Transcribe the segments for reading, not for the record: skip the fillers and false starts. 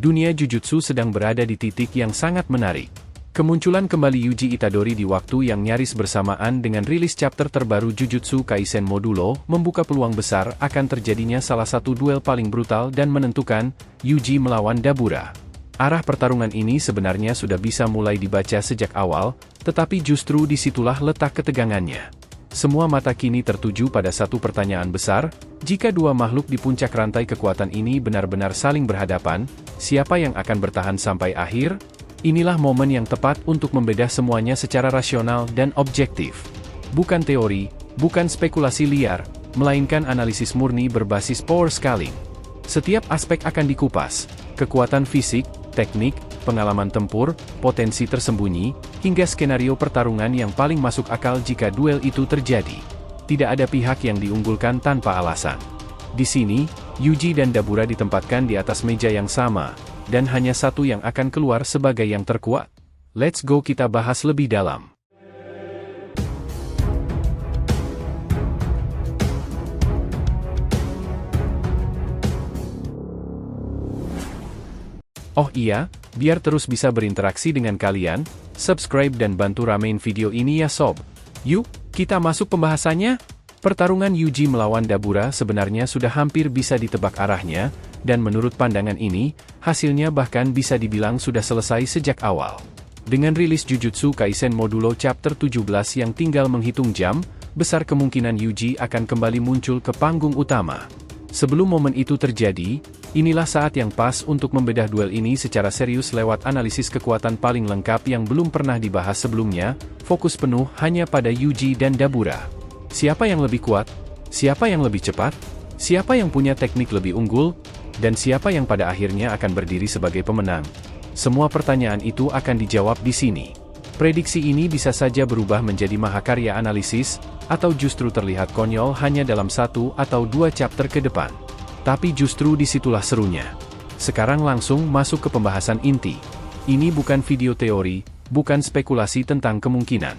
Dunia Jujutsu sedang berada di titik yang sangat menarik. Kemunculan kembali Yuji Itadori di waktu yang nyaris bersamaan dengan rilis chapter terbaru Jujutsu Kaisen Modulo membuka peluang besar akan terjadinya salah satu duel paling brutal dan menentukan, Yuji melawan Dabura. Arah pertarungan ini sebenarnya sudah bisa mulai dibaca sejak awal, tetapi justru disitulah letak ketegangannya. Semua mata kini tertuju pada satu pertanyaan besar, jika dua makhluk di puncak rantai kekuatan ini benar-benar saling berhadapan, siapa yang akan bertahan sampai akhir? Inilah momen yang tepat untuk membedah semuanya secara rasional dan objektif. Bukan teori, bukan spekulasi liar, melainkan analisis murni berbasis power scaling. Setiap aspek akan dikupas, kekuatan fisik, teknik, pengalaman tempur, potensi tersembunyi, hingga skenario pertarungan yang paling masuk akal jika duel itu terjadi. Tidak ada pihak yang diunggulkan tanpa alasan. Di sini, Yuji dan Dabura ditempatkan di atas meja yang sama, dan hanya satu yang akan keluar sebagai yang terkuat. Let's go kita bahas lebih dalam. Oh iya, biar terus bisa berinteraksi dengan kalian, subscribe dan bantu ramein video ini ya sob. Yuk, kita masuk pembahasannya. Pertarungan Yuji melawan Dabura sebenarnya sudah hampir bisa ditebak arahnya, dan menurut pandangan ini, hasilnya bahkan bisa dibilang sudah selesai sejak awal. Dengan rilis Jujutsu Kaisen Modulo Chapter 17 yang tinggal menghitung jam, besar kemungkinan Yuji akan kembali muncul ke panggung utama. Sebelum momen itu terjadi, inilah saat yang pas untuk membedah duel ini secara serius lewat analisis kekuatan paling lengkap yang belum pernah dibahas sebelumnya, fokus penuh hanya pada Yuji dan Dabura. Siapa yang lebih kuat? Siapa yang lebih cepat? Siapa yang punya teknik lebih unggul? Dan siapa yang pada akhirnya akan berdiri sebagai pemenang? Semua pertanyaan itu akan dijawab di sini. Prediksi ini bisa saja berubah menjadi mahakarya analisis, atau justru terlihat konyol hanya dalam satu atau dua chapter ke depan. Tapi justru disitulah serunya. Sekarang langsung masuk ke pembahasan inti. Ini bukan video teori, bukan spekulasi tentang kemungkinan.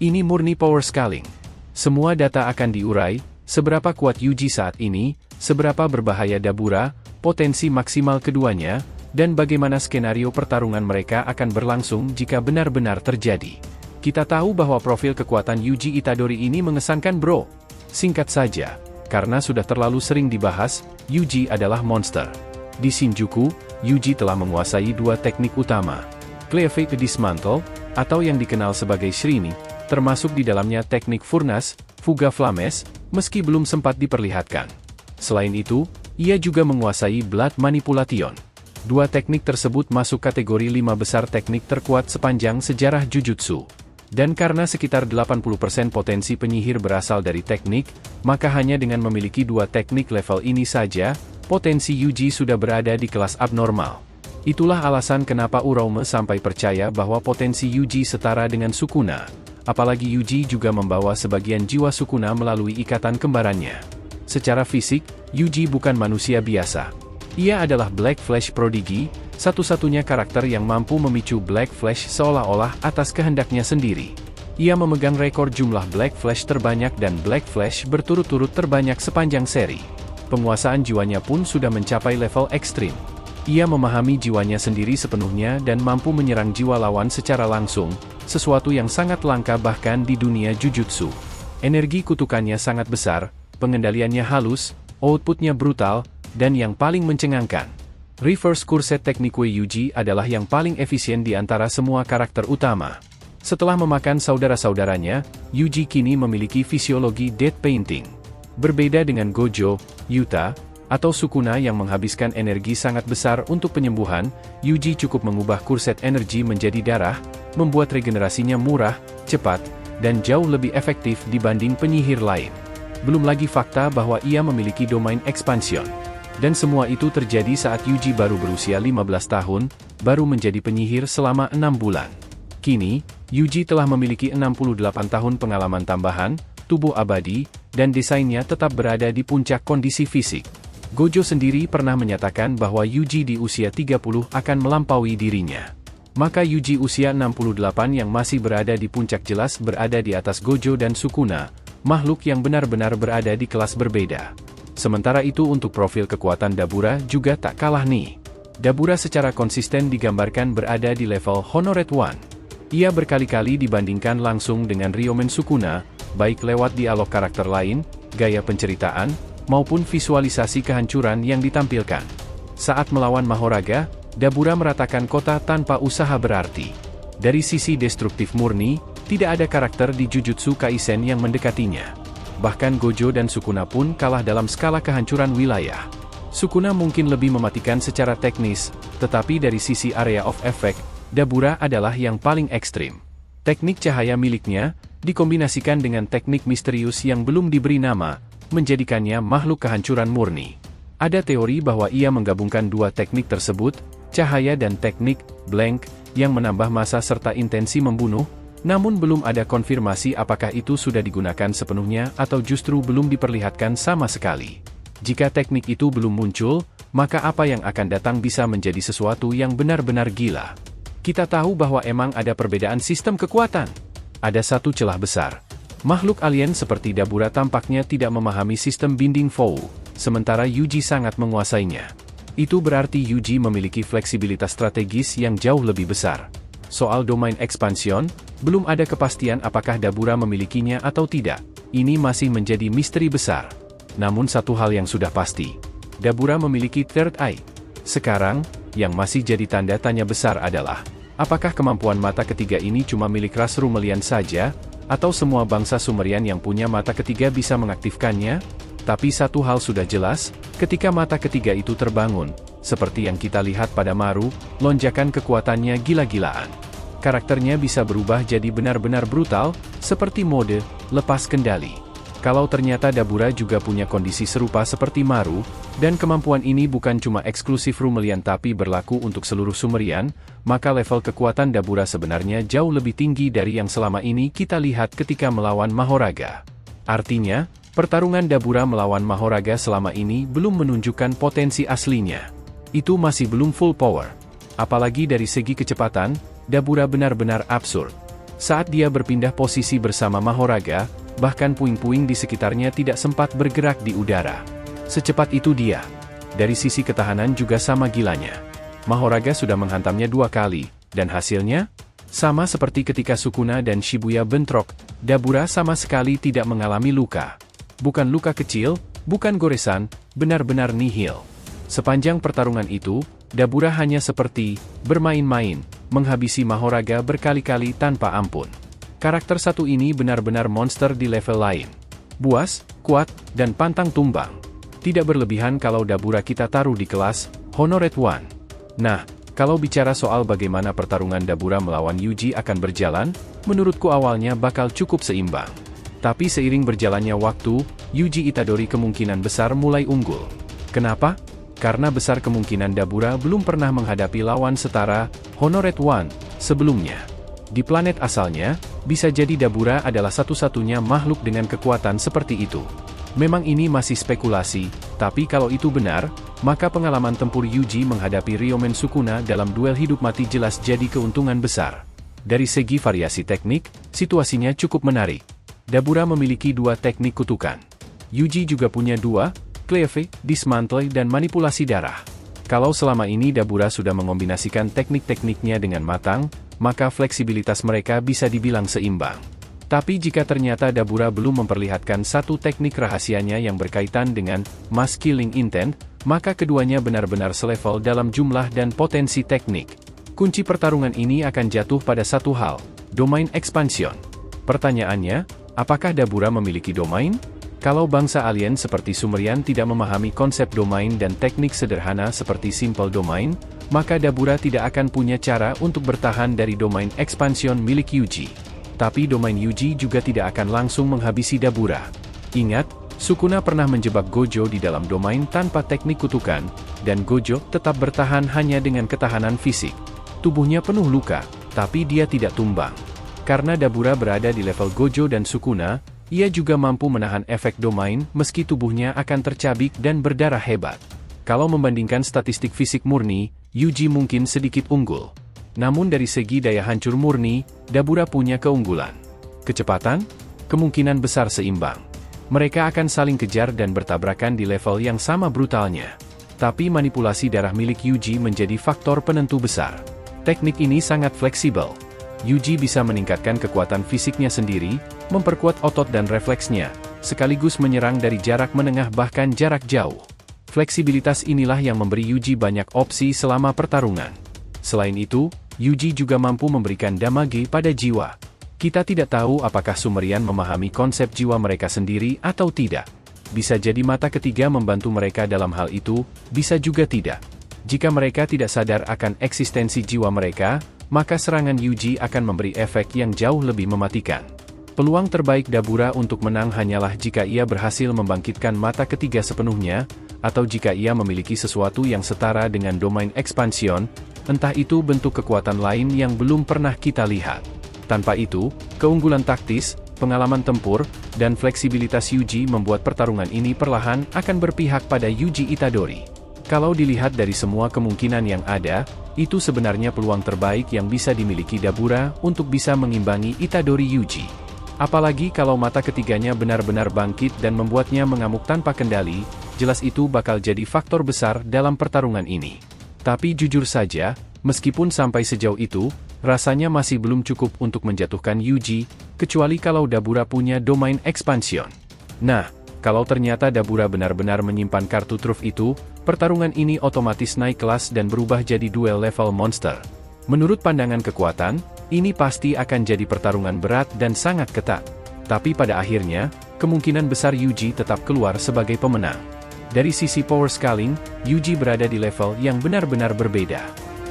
Ini murni power scaling. Semua data akan diurai, seberapa kuat Yuji saat ini, seberapa berbahaya Dabura, potensi maksimal keduanya, dan bagaimana skenario pertarungan mereka akan berlangsung jika benar-benar terjadi. Kita tahu bahwa profil kekuatan Yuji Itadori ini mengesankan bro. Singkat saja, karena sudah terlalu sering dibahas, Yuji adalah monster. Di Shinjuku, Yuji telah menguasai dua teknik utama. Cleave Dismantle, atau yang dikenal sebagai Shrini, termasuk di dalamnya teknik Furnace, Fuga Flames, meski belum sempat diperlihatkan. Selain itu, ia juga menguasai Blood Manipulation. Dua teknik tersebut masuk kategori 5 besar teknik terkuat sepanjang sejarah Jujutsu. Dan karena sekitar 80% potensi penyihir berasal dari teknik, maka hanya dengan memiliki dua teknik level ini saja, potensi Yuji sudah berada di kelas abnormal. Itulah alasan kenapa Uraume sampai percaya bahwa potensi Yuji setara dengan Sukuna. Apalagi Yuji juga membawa sebagian jiwa Sukuna melalui ikatan kembarannya. Secara fisik, Yuji bukan manusia biasa. Ia adalah Black Flash Prodigy, satu-satunya karakter yang mampu memicu Black Flash seolah-olah atas kehendaknya sendiri. Ia memegang rekor jumlah Black Flash terbanyak dan Black Flash berturut-turut terbanyak sepanjang seri. Penguasaan jiwanya pun sudah mencapai level ekstrim. Ia memahami jiwanya sendiri sepenuhnya dan mampu menyerang jiwa lawan secara langsung, sesuatu yang sangat langka bahkan di dunia Jujutsu. Energi kutukannya sangat besar, pengendaliannya halus, outputnya brutal, dan yang paling mencengangkan, Reverse Curset Technique Yuji adalah yang paling efisien di antara semua karakter utama. Setelah memakan saudara-saudaranya, Yuji kini memiliki fisiologi Death Painting. Berbeda dengan Gojo, Yuta, atau Sukuna yang menghabiskan energi sangat besar untuk penyembuhan, Yuji cukup mengubah kurset energi menjadi darah, membuat regenerasinya murah, cepat, dan jauh lebih efektif dibanding penyihir lain. Belum lagi fakta bahwa ia memiliki domain expansion. Dan semua itu terjadi saat Yuji baru berusia 15 tahun, baru menjadi penyihir selama 6 bulan. Kini, Yuji telah memiliki 68 tahun pengalaman tambahan, tubuh abadi, dan desainnya tetap berada di puncak kondisi fisik. Gojo sendiri pernah menyatakan bahwa Yuji di usia 30 akan melampaui dirinya. Maka Yuji usia 68 yang masih berada di puncak jelas berada di atas Gojo dan Sukuna, makhluk yang benar-benar berada di kelas berbeda. Sementara itu untuk profil kekuatan Dabura juga tak kalah nih. Dabura secara konsisten digambarkan berada di level Honored One. Ia berkali-kali dibandingkan langsung dengan Ryomen Sukuna, baik lewat dialog karakter lain, gaya penceritaan, maupun visualisasi kehancuran yang ditampilkan. Saat melawan Mahoraga, Dabura meratakan kota tanpa usaha berarti. Dari sisi destruktif murni, tidak ada karakter di Jujutsu Kaisen yang mendekatinya. Bahkan Gojo dan Sukuna pun kalah dalam skala kehancuran wilayah. Sukuna mungkin lebih mematikan secara teknis, tetapi dari sisi area of effect, Dabura adalah yang paling ekstrim. Teknik cahaya miliknya, dikombinasikan dengan teknik misterius yang belum diberi nama, menjadikannya makhluk kehancuran murni. Ada teori bahwa ia menggabungkan dua teknik tersebut, cahaya dan teknik blank, yang menambah massa serta intensi membunuh, namun belum ada konfirmasi apakah itu sudah digunakan sepenuhnya atau justru belum diperlihatkan sama sekali. Jika teknik itu belum muncul, maka apa yang akan datang bisa menjadi sesuatu yang benar-benar gila. Kita tahu bahwa emang ada perbedaan sistem kekuatan. Ada satu celah besar. Makhluk alien seperti Dabura tampaknya tidak memahami sistem binding Vow, sementara Yuji sangat menguasainya. Itu berarti Yuji memiliki fleksibilitas strategis yang jauh lebih besar. Soal domain expansion, belum ada kepastian apakah Dabura memilikinya atau tidak. Ini masih menjadi misteri besar. Namun satu hal yang sudah pasti, Dabura memiliki Third Eye. Sekarang, yang masih jadi tanda tanya besar adalah, apakah kemampuan mata ketiga ini cuma milik ras Rumelian saja, atau semua bangsa Sumerian yang punya mata ketiga bisa mengaktifkannya? Tapi satu hal sudah jelas, ketika mata ketiga itu terbangun, seperti yang kita lihat pada Maru, lonjakan kekuatannya gila-gilaan. Karakternya bisa berubah jadi benar-benar brutal, seperti mode lepas kendali. Kalau ternyata Dabura juga punya kondisi serupa seperti Maru, dan kemampuan ini bukan cuma eksklusif Rumelian tapi berlaku untuk seluruh Sumerian, maka level kekuatan Dabura sebenarnya jauh lebih tinggi dari yang selama ini kita lihat ketika melawan Mahoraga. Artinya, pertarungan Dabura melawan Mahoraga selama ini belum menunjukkan potensi aslinya. Itu masih belum full power. Apalagi dari segi kecepatan, Dabura benar-benar absurd. Saat dia berpindah posisi bersama Mahoraga, bahkan puing-puing di sekitarnya tidak sempat bergerak di udara. Secepat itu dia. Dari sisi ketahanan juga sama gilanya. Mahoraga sudah menghantamnya 2 kali, dan hasilnya? Sama seperti ketika Sukuna dan Shibuya bentrok, Dabura sama sekali tidak mengalami luka. Bukan luka kecil, bukan goresan, benar-benar nihil. Sepanjang pertarungan itu, Dabura hanya seperti bermain-main, menghabisi Mahoraga berkali-kali tanpa ampun. Karakter satu ini benar-benar monster di level lain. Buas, kuat, dan pantang tumbang. Tidak berlebihan kalau Dabura kita taruh di kelas Honored One. Nah, kalau bicara soal bagaimana pertarungan Dabura melawan Yuji akan berjalan, menurutku awalnya bakal cukup seimbang. Tapi seiring berjalannya waktu, Yuji Itadori kemungkinan besar mulai unggul. Kenapa? Karena besar kemungkinan Dabura belum pernah menghadapi lawan setara Honored One sebelumnya. Di planet asalnya, bisa jadi Dabura adalah satu-satunya makhluk dengan kekuatan seperti itu. Memang ini masih spekulasi, tapi kalau itu benar, maka pengalaman tempur Yuji menghadapi Ryomen Sukuna dalam duel hidup mati jelas jadi keuntungan besar. Dari segi variasi teknik, situasinya cukup menarik. Dabura memiliki 2 teknik kutukan. Yuji juga punya 2, Cleave, Dismantle dan Manipulasi Darah. Kalau selama ini Dabura sudah mengombinasikan teknik-tekniknya dengan matang, maka fleksibilitas mereka bisa dibilang seimbang. Tapi jika ternyata Dabura belum memperlihatkan satu teknik rahasianya yang berkaitan dengan mass killing intent, maka keduanya benar-benar selevel dalam jumlah dan potensi teknik. Kunci pertarungan ini akan jatuh pada satu hal, domain expansion. Pertanyaannya, apakah Dabura memiliki domain? Kalau bangsa alien seperti Sumerian tidak memahami konsep domain dan teknik sederhana seperti simple domain, maka Dabura tidak akan punya cara untuk bertahan dari domain expansion milik Yuji. Tapi domain Yuji juga tidak akan langsung menghabisi Dabura. Ingat, Sukuna pernah menjebak Gojo di dalam domain tanpa teknik kutukan, dan Gojo tetap bertahan hanya dengan ketahanan fisik. Tubuhnya penuh luka, tapi dia tidak tumbang. Karena Dabura berada di level Gojo dan Sukuna, ia juga mampu menahan efek domain meski tubuhnya akan tercabik dan berdarah hebat. Kalau membandingkan statistik fisik murni, Yuji mungkin sedikit unggul. Namun dari segi daya hancur murni, Dabura punya keunggulan. Kecepatan? Kemungkinan besar seimbang. Mereka akan saling kejar dan bertabrakan di level yang sama brutalnya. Tapi manipulasi darah milik Yuji menjadi faktor penentu besar. Teknik ini sangat fleksibel. Yuji bisa meningkatkan kekuatan fisiknya sendiri, memperkuat otot dan refleksnya, sekaligus menyerang dari jarak menengah bahkan jarak jauh. Fleksibilitas inilah yang memberi Yuji banyak opsi selama pertarungan. Selain itu, Yuji juga mampu memberikan damage pada jiwa. Kita tidak tahu apakah Sumerian memahami konsep jiwa mereka sendiri atau tidak. Bisa jadi mata ketiga membantu mereka dalam hal itu, bisa juga tidak. Jika mereka tidak sadar akan eksistensi jiwa mereka, maka serangan Yuji akan memberi efek yang jauh lebih mematikan. Peluang terbaik Dabura untuk menang hanyalah jika ia berhasil membangkitkan mata ketiga sepenuhnya, atau jika ia memiliki sesuatu yang setara dengan domain ekspansion, entah itu bentuk kekuatan lain yang belum pernah kita lihat. Tanpa itu, keunggulan taktis, pengalaman tempur, dan fleksibilitas Yuji membuat pertarungan ini perlahan akan berpihak pada Yuji Itadori. Kalau dilihat dari semua kemungkinan yang ada, itu sebenarnya peluang terbaik yang bisa dimiliki Dabura untuk bisa mengimbangi Itadori Yuji. Apalagi kalau mata ketiganya benar-benar bangkit dan membuatnya mengamuk tanpa kendali, jelas itu bakal jadi faktor besar dalam pertarungan ini. Tapi jujur saja, meskipun sampai sejauh itu, rasanya masih belum cukup untuk menjatuhkan Yuji, kecuali kalau Dabura punya domain expansion. Nah, kalau ternyata Dabura benar-benar menyimpan kartu truf itu, pertarungan ini otomatis naik kelas dan berubah jadi duel level monster. Menurut pandangan kekuatan, ini pasti akan jadi pertarungan berat dan sangat ketat. Tapi pada akhirnya, kemungkinan besar Yuji tetap keluar sebagai pemenang. Dari sisi power scaling, Yuji berada di level yang benar-benar berbeda.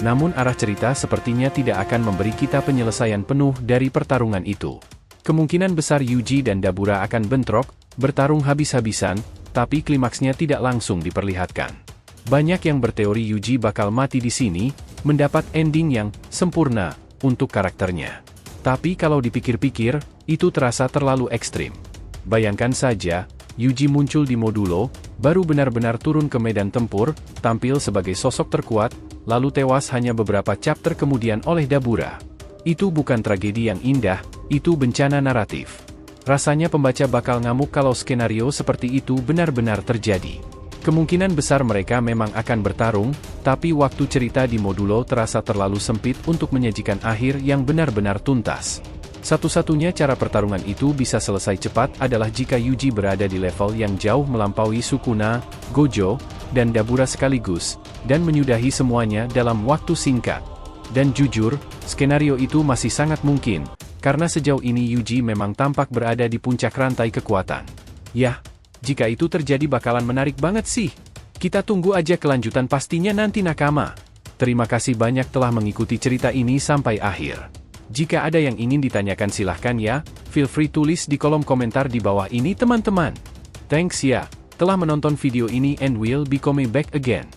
Namun arah cerita sepertinya tidak akan memberi kita penyelesaian penuh dari pertarungan itu. Kemungkinan besar Yuji dan Dabura akan bentrok, bertarung habis-habisan, tapi klimaksnya tidak langsung diperlihatkan. Banyak yang berteori Yuji bakal mati di sini, mendapat ending yang sempurna untuk karakternya. Tapi kalau dipikir-pikir, itu terasa terlalu ekstrim. Bayangkan saja, Yuji muncul di Modulo, baru benar-benar turun ke medan tempur, tampil sebagai sosok terkuat, lalu tewas hanya beberapa chapter kemudian oleh Dabura. Itu bukan tragedi yang indah, itu bencana naratif. Rasanya pembaca bakal ngamuk kalau skenario seperti itu benar-benar terjadi. Kemungkinan besar mereka memang akan bertarung, tapi waktu cerita di Modulo terasa terlalu sempit untuk menyajikan akhir yang benar-benar tuntas. Satu-satunya cara pertarungan itu bisa selesai cepat adalah jika Yuji berada di level yang jauh melampaui Sukuna, Gojo, dan Dabura sekaligus, dan menyudahi semuanya dalam waktu singkat. Dan jujur, skenario itu masih sangat mungkin, karena sejauh ini Yuji memang tampak berada di puncak rantai kekuatan. Yah, jika itu terjadi bakalan menarik banget sih. Kita tunggu aja kelanjutan pastinya nanti nakama. Terima kasih banyak telah mengikuti cerita ini sampai akhir. Jika ada yang ingin ditanyakan silahkan ya, feel free tulis di kolom komentar di bawah ini teman-teman. Thanks ya, telah menonton video ini and we'll be coming back again.